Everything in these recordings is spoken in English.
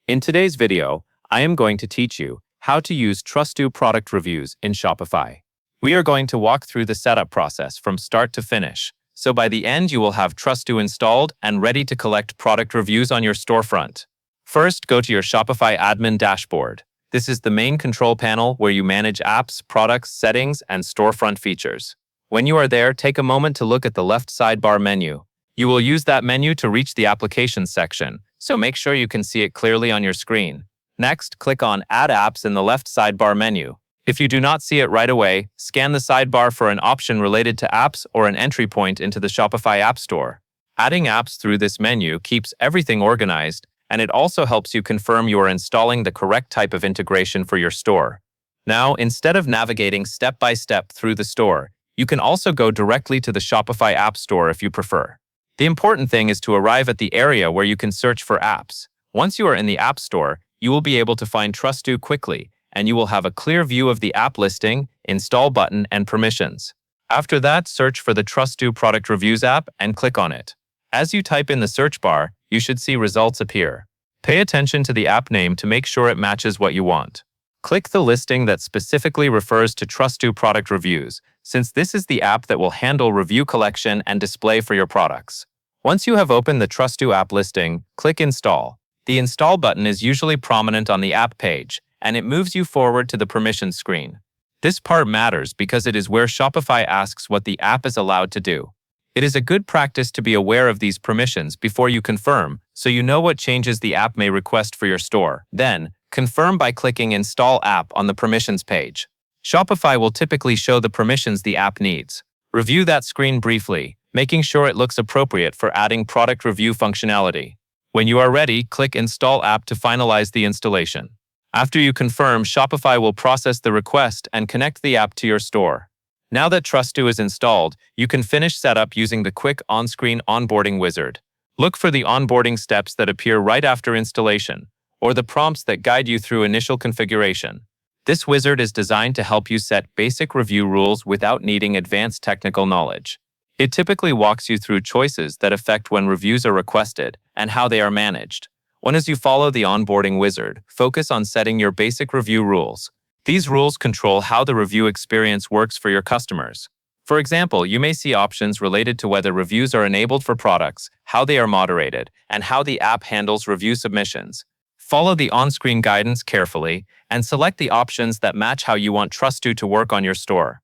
In today's video, I am going to teach you how to use Trustoo product reviews in Shopify. We are going to walk through the setup process from start to finish, so by the end you will have Trustoo installed and ready to collect product reviews on your storefront. First, go to your Shopify admin dashboard. This is the main control panel where you manage apps, products, settings, and storefront features. When you are there, take a moment to look at the left sidebar menu. You will use that menu to reach the Applications section, so make sure you can see it clearly on your screen. Next, click on Add Apps in the left sidebar menu. If you do not see it right away, scan the sidebar for an option related to apps or an entry point into the Shopify App Store. Adding apps through this menu keeps everything organized, and it also helps you confirm you are installing the correct type of integration for your store. Now, instead of navigating step by step through the store, you can also go directly to the Shopify App Store if you prefer. The important thing is to arrive at the area where you can search for apps. Once you are in the App Store, you will be able to find Trustoo quickly, and you will have a clear view of the app listing, install button, and permissions. After that, search for the Trustoo Product Reviews app and click on it. As you type in the search bar, you should see results appear. Pay attention to the app name to make sure it matches what you want. Click the listing that specifically refers to Trustoo Product Reviews, since this is the app that will handle review collection and display for your products. Once you have opened the Trustoo app listing, click Install. The Install button is usually prominent on the app page, and it moves you forward to the permissions screen. This part matters because it is where Shopify asks what the app is allowed to do. It is a good practice to be aware of these permissions before you confirm, so you know what changes the app may request for your store. Then, confirm by clicking Install App on the permissions page. Shopify will typically show the permissions the app needs. Review that screen briefly, making sure it looks appropriate for adding product review functionality. When you are ready, click Install App to finalize the installation. After you confirm, Shopify will process the request and connect the app to your store. Now that Trustoo is installed, you can finish setup using the quick on-screen onboarding wizard. Look for the onboarding steps that appear right after installation, or the prompts that guide you through initial configuration. This wizard is designed to help you set basic review rules without needing advanced technical knowledge. It typically walks you through choices that affect when reviews are requested and how they are managed. As you follow the onboarding wizard, focus on setting your basic review rules. These rules control how the review experience works for your customers. For example, you may see options related to whether reviews are enabled for products, how they are moderated, and how the app handles review submissions. Follow the on-screen guidance carefully and select the options that match how you want Trustoo to work on your store.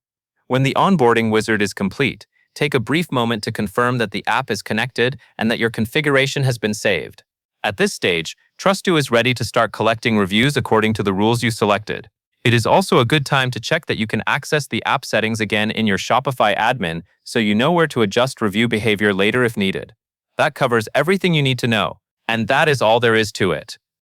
When the onboarding wizard is complete, take a brief moment to confirm that the app is connected and that your configuration has been saved. At this stage, Trustoo is ready to start collecting reviews according to the rules you selected. It is also a good time to check that you can access the app settings again in your Shopify admin so you know where to adjust review behavior later if needed. That covers everything you need to know, and that is all there is to it.